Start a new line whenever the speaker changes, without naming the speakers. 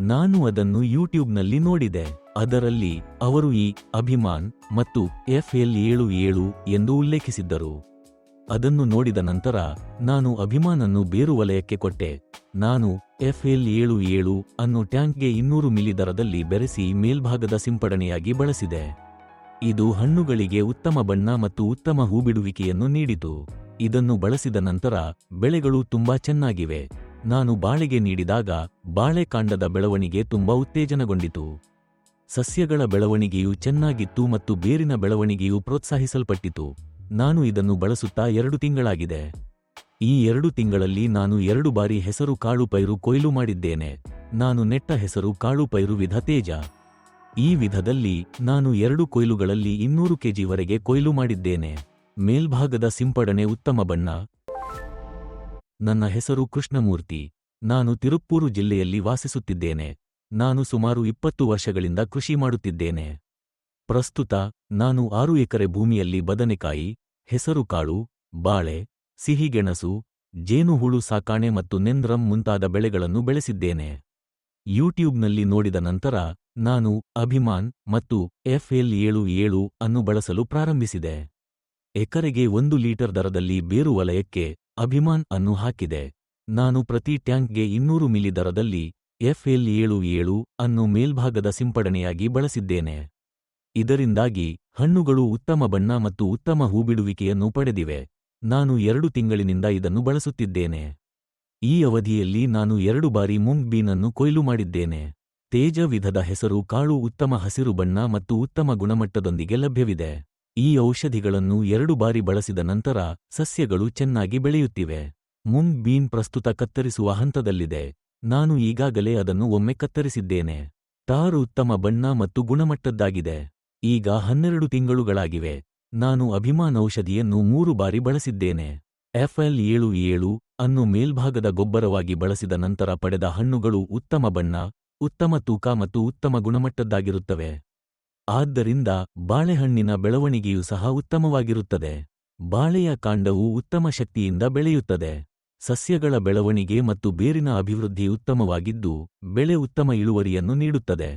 ನಾನು ಅದನ್ನು ಯೂಟ್ಯೂಬ್ನಲ್ಲಿ ನೋಡಿದೆ. ಅದರಲ್ಲಿ ಅವರು ಈ ಅಭಿಮಾನ್ ಮತ್ತು FL77 ಎಂದು ಉಲ್ಲೇಖಿಸಿದ್ದರು. ಅದನ್ನು ನೋಡಿದ ನಂತರ ನಾನು ಅಭಿಮಾನನ್ನು ಬೇರು ವಲಯಕ್ಕೆ ಕೊಟ್ಟೆ. ನಾನು FL77 ಅನ್ನು ಟ್ಯಾಂಕ್ಗೆ 200 ಮಿಲಿ ದರದಲ್ಲಿ ಬೆರೆಸಿ ಮೇಲ್ಭಾಗದ ಸಿಂಪಡಣೆಯಾಗಿ ಬಳಸಿದೆ. ಇದು ಹಣ್ಣುಗಳಿಗೆ ಉತ್ತಮ ಬಣ್ಣ ಮತ್ತು ಉತ್ತಮ ಹೂಬಿಡುವಿಕೆಯನ್ನು ನೀಡಿತು. ಇದನ್ನು ಬಳಸಿದ ನಂತರ ಬೆಳೆಗಳು ತುಂಬಾ ಚೆನ್ನಾಗಿವೆ. ನಾನು ಬಾಳೆಗೆ ನೀಡಿದಾಗ ಬಾಳೆಕಾಂಡದ ಬೆಳವಣಿಗೆ ತುಂಬಾ ಉತ್ತೇಜನಗೊಂಡಿತು. ಸಸ್ಯಗಳ ಬೆಳವಣಿಗೆಯು ಚೆನ್ನಾಗಿತ್ತು ಮತ್ತು ಬೇರಿನ ಬೆಳವಣಿಗೆಯು ಪ್ರೋತ್ಸಾಹಿಸಲ್ಪಟ್ಟಿತು. ನಾನು ಇದನ್ನು ಬಳಸುತ್ತಾ 2 ತಿಂಗಳಾಗಿದೆ. ಈ 2 ತಿಂಗಳಲ್ಲಿ ನಾನು 2 ಬಾರಿ ಹೆಸರು ಕಾಳು ಪೈರು ಕೊಯ್ಲು ಮಾಡಿದ್ದೇನೆ. ನಾನು ನೆಟ್ಟ ಹೆಸರು ಕಾಳು ಪೈರು ವಿಧ ತೇಜ. ಈ ವಿಧದಲ್ಲಿ ನಾನು 2 ಕೊಯ್ಲುಗಳಲ್ಲಿ 200 ಕೆಜಿವರೆಗೆ ಕೊಯ್ಲು ಮಾಡಿದ್ದೇನೆ. ಮೇಲ್ಭಾಗದ ಸಿಂಪಡಣೆ ಉತ್ತಮ ಬಣ್ಣ. ನನ್ನ ಹೆಸರು ಕೃಷ್ಣಮೂರ್ತಿ. ನಾನು ತಿರುಪ್ಪೂರು ಜಿಲ್ಲೆಯಲ್ಲಿ ವಾಸಿಸುತ್ತಿದ್ದೇನೆ. ನಾನು ಸುಮಾರು 20 ವರ್ಷಗಳಿಂದ ಕೃಷಿ ಮಾಡುತ್ತಿದ್ದೇನೆ. ಪ್ರಸ್ತುತ ನಾನು 6 ಎಕರೆ ಭೂಮಿಯಲ್ಲಿ ಬದನೆಕಾಯಿ, ಹೆಸರುಕಾಳು, ಬಾಳೆ, ಸಿಹಿಗೆಣಸು, ಜೇನುಹುಳು ಸಾಕಾಣೆ ಮತ್ತು ನೆಂದ್ರಂ ಮುಂತಾದ ಬೆಳೆಗಳನ್ನು ಬೆಳೆಸಿದ್ದೇನೆ. ಯೂಟ್ಯೂಬ್ನಲ್ಲಿ ನೋಡಿದ ನಂತರ ನಾನು ಅಭಿಮಾನ್ ಮತ್ತು FL77 ಅನ್ನು ಬಳಸಲು ಪ್ರಾರಂಭಿಸಿದೆ. ಎಕರೆಗೆ 1 ಲೀಟರ್ ದರದಲ್ಲಿ ಬೇರು ವಲಯಕ್ಕೆ ಅಭಿಮಾನ್ ಅನ್ನು ಹಾಕಿದೆ. ನಾನು ಪ್ರತಿ ಟ್ಯಾಂಕ್ಗೆ 200 ಮಿಲಿ ದರದಲ್ಲಿ FL77 ಅನ್ನು ಮೇಲ್ಭಾಗದ ಸಿಂಪಡಣೆಯಾಗಿ ಬಳಸಿದ್ದೇನೆ. ಇದರಿಂದಾಗಿ ಹಣ್ಣುಗಳು ಉತ್ತಮ ಬಣ್ಣ ಮತ್ತು ಉತ್ತಮ ಹೂಬಿಡುವಿಕೆಯನ್ನು ಪಡೆದಿವೆ. ನಾನು 2 ತಿಂಗಳಿನಿಂದ ಇದನ್ನು ಬಳಸುತ್ತಿದ್ದೇನೆ. ಈ ಅವಧಿಯಲ್ಲಿ ನಾನು 2 ಬಾರಿ ಮುಂಗ್ ಬೀನ್ ಅನ್ನು ಕೊಯ್ಲು ಮಾಡಿದ್ದೇನೆ. ತೇಜ ವಿಧದ ಹೆಸರು ಕಾಳು ಉತ್ತಮ ಹಸಿರು ಬಣ್ಣ ಮತ್ತು ಉತ್ತಮ ಗುಣಮಟ್ಟದೊಂದಿಗೆ ಲಭ್ಯವಿದೆ. ಈ ಔಷಧಿಗಳನ್ನು 2 ಬಾರಿ ಬಳಸಿದ ನಂತರ ಸಸ್ಯಗಳು ಚೆನ್ನಾಗಿ ಬೆಳೆಯುತ್ತಿವೆ. ಮುಂಗ್ ಬೀನ್ ಪ್ರಸ್ತುತ ಕತ್ತರಿಸುವ ಹಂತದಲ್ಲಿದೆ. ನಾನು ಈಗಾಗಲೇ ಅದನ್ನು ಒಮ್ಮೆ ಕತ್ತರಿಸಿದ್ದೇನೆ. ತಾರು ಉತ್ತಮ ಬಣ್ಣ ಮತ್ತು ಗುಣಮಟ್ಟದ್ದಾಗಿದೆ. ಈಗ 12 ತಿಂಗಳುಗಳಾಗಿವೆ. ನಾನು ಅಭಿಮಾನ್ ಔಷಧಿಯನ್ನು 3 ಬಾರಿ ಬಳಸಿದ್ದೇನೆ. FL77 ಅನ್ನು ಮೇಲ್ಭಾಗದ ಗೊಬ್ಬರವಾಗಿ ಬಳಸಿದ ನಂತರ ಪಡೆದ ಹಣ್ಣುಗಳು ಉತ್ತಮ ಬಣ್ಣ, ಉತ್ತಮ ತೂಕ ಮತ್ತು ಉತ್ತಮ ಗುಣಮಟ್ಟದ್ದಾಗಿರುತ್ತವೆ. ಆದ್ದರಿಂದ ಬಾಳೆಹಣ್ಣಿನ ಬೆಳವಣಿಗೆಯೂ ಸಹ ಉತ್ತಮವಾಗಿರುತ್ತದೆ. ಬಾಳೆಯ ಕಾಂಡವು ಉತ್ತಮ ಶಕ್ತಿಯಿಂದ ಬೆಳೆಯುತ್ತದೆ. ಸಸ್ಯಗಳ ಬೆಳವಣಿಗೆ ಮತ್ತು ಬೇರಿನ ಅಭಿವೃದ್ಧಿ ಉತ್ತಮವಾಗಿದ್ದು ಬೆಳೆ ಉತ್ತಮ ಇಳುವರಿಯನ್ನು ನೀಡುತ್ತದೆ.